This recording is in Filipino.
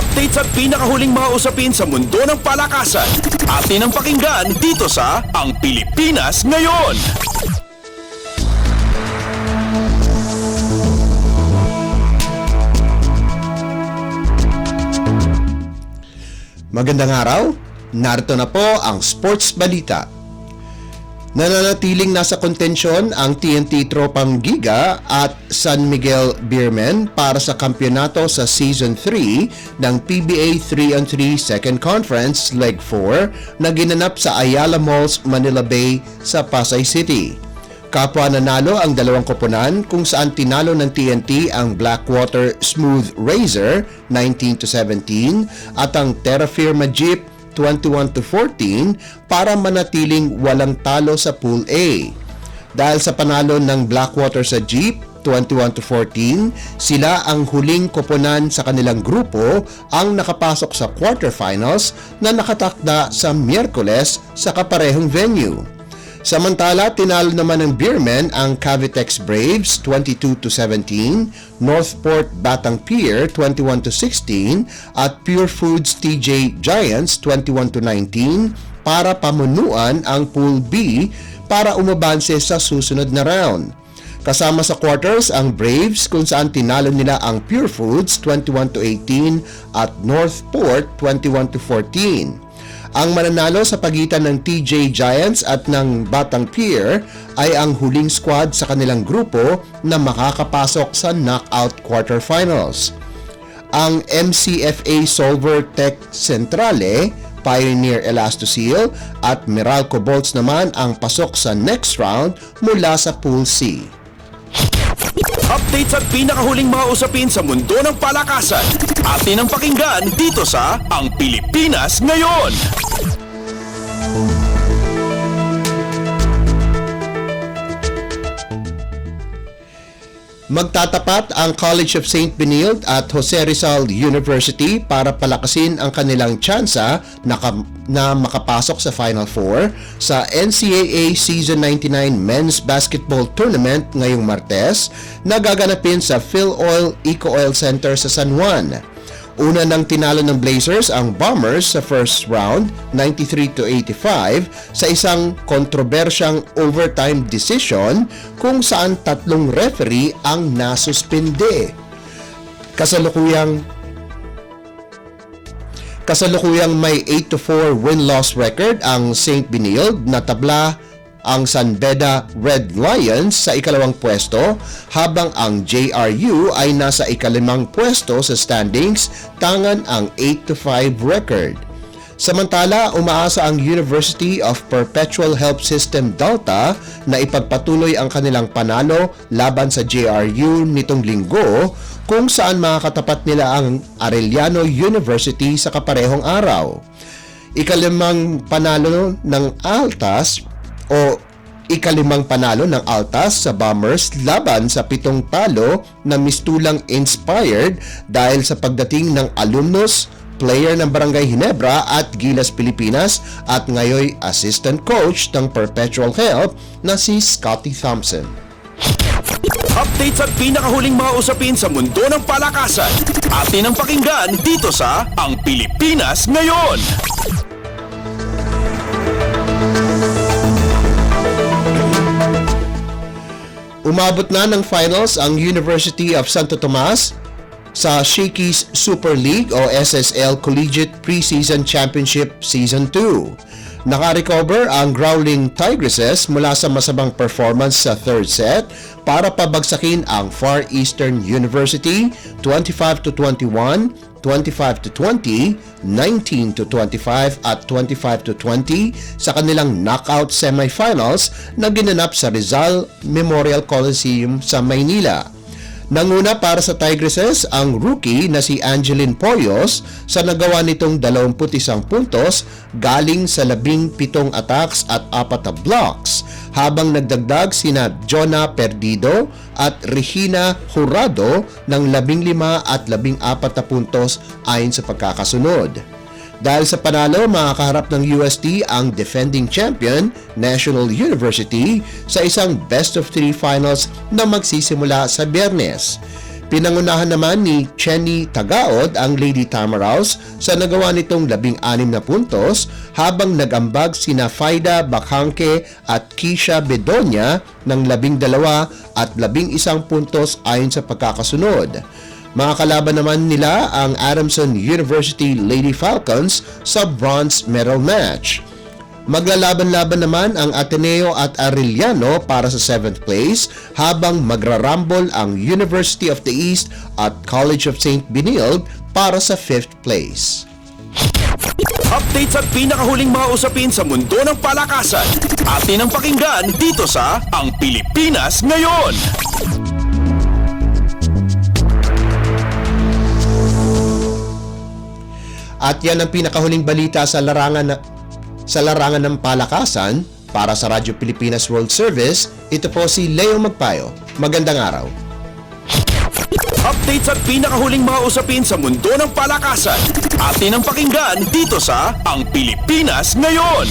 Updates at pinakahuling mga usapin sa mundo ng palakasan. Atin ang pakinggan dito sa Ang Pilipinas Ngayon. Magandang araw, narito na po ang Sports Balita. Nananatiling nasa kontensyon ang TNT Tropang Giga at San Miguel Beermen para sa kampyonato sa Season 3 ng PBA 3-on-3 Second Conference Leg 4 na ginanap sa Ayala Malls, Manila Bay sa Pasay City. Kapwa nanalo ang dalawang koponan kung saan tinalo ng TNT ang Blackwater Smooth Razor 19-17 at ang Terra Firma Jeep 21-14 para manatiling walang talo sa Pool A. Dahil sa panalo ng Blackwater sa Jeep 21-14, sila ang huling koponan sa kanilang grupo ang nakapasok sa quarterfinals na nakatakda sa Miyerkules sa kaparehong venue. Samantala, tinalo naman ng Beermen ang Cavitex Braves 22-17, Northport Batang Pier 21-16 at Pure Foods TJ Giants 21-19 para pamunuan ang Pool B para umabanse sa susunod na round. Kasama sa quarters ang Braves kung saan tinalo nila ang Pure Foods 21-18 at Northport 21-14. Ang mananalo sa pagitan ng TJ Giants at ng Batang Pier ay ang huling squad sa kanilang grupo na makakapasok sa knockout quarterfinals. Ang MCFA Solver Tech Centrale, Pioneer Elastoseal at Meralco Bolts naman ang pasok sa next round mula sa Pool C. Updates at pinakahuling mga usapin sa mundo ng palakasan. Atin ang pakinggan dito sa Ang Pilipinas Ngayon. Magtatapat ang College of St. Benilde at Jose Rizal University para palakasin ang kanilang tsansa na makapasok sa Final Four sa NCAA Season 99 Men's Basketball Tournament ngayong Martes na gaganapin sa Phil-Oil Eco-Oil Center sa San Juan. Una nang tinalo ng Blazers ang Bombers sa first round, 93-85, sa isang kontrobersyang overtime decision kung saan tatlong referee ang nasuspinde. Kasalukuyang may 8-4 win-loss record ang St. Benilde na tabla ang San Beda Red Lions sa ikalawang pwesto habang ang JRU ay nasa ikalimang pwesto sa standings tangan ang 8-5 record. Samantala, umaasa ang University of Perpetual Help System Delta na ipagpatuloy ang kanilang panalo laban sa JRU nitong linggo kung saan makakatapat nila ang Arellano University sa kaparehong araw. Ikalimang panalo ng Altas sa Bombers laban sa 7 talo na mistulang inspired dahil sa pagdating ng alumnus, player ng Barangay Ginebra at Gilas Pilipinas at ngayoy assistant coach ng Perpetual Help na si Scotty Thompson. Updates at pinakahuling mga usapin sa mundo ng palakasan. Atin ang pakinggan dito sa Ang Pilipinas Ngayon. Umabot na ng finals ang University of Santo Tomas sa Shakey's Super League o SSL Collegiate Preseason Championship Season 2. Naka-recover ang Growling Tigresses mula sa masamang performance sa third set para pabagsakin ang Far Eastern University 25-21, 25-20, 19-25 at 25-20 sa kanilang knockout semifinals na ginanap sa Rizal Memorial Coliseum sa Maynila. Nanguna para sa Tigresses ang rookie na si Angeline Poyos sa nagawa nitong 21 puntos galing sa 17 attacks at 4 na blocks, habang nagdagdag sina Jonah Perdido at Regina Jurado ng 15 at 14 na puntos ayon sa pagkakasunod. Dahil sa panalo, makakaharap ng UST ang defending champion, National University, sa isang best-of-3 finals na magsisimula sa Biyernes. Pinangunahan naman ni Chenny Tagaod ang Lady Tamaraws sa nagawa nitong 16 na puntos habang nag-ambag sina Faida Bacangke at Kisha Bedonia ng 12 at 11 puntos ayon sa pagkakasunod. Mga kalaban naman nila ang Adamson University Lady Falcons sa bronze medal match. Maglalaban-laban naman ang Ateneo at Arellano para sa 7th place habang magrarambol ang University of the East at College of St. Benilde para sa 5th place. Updates at pinakahuling mga usapin sa mundo ng palakasan. Atin ang pakinggan dito sa Ang Pilipinas Ngayon. At yan ang pinakahuling balita sa larangan ng palakasan. Para sa Radyo Pilipinas World Service, ito po si Leo Magpayo. Magandang araw. Updates at pinakahuling mga usapin sa mundo ng palakasan. Atin ang pakinggan dito sa Ang Pilipinas Ngayon.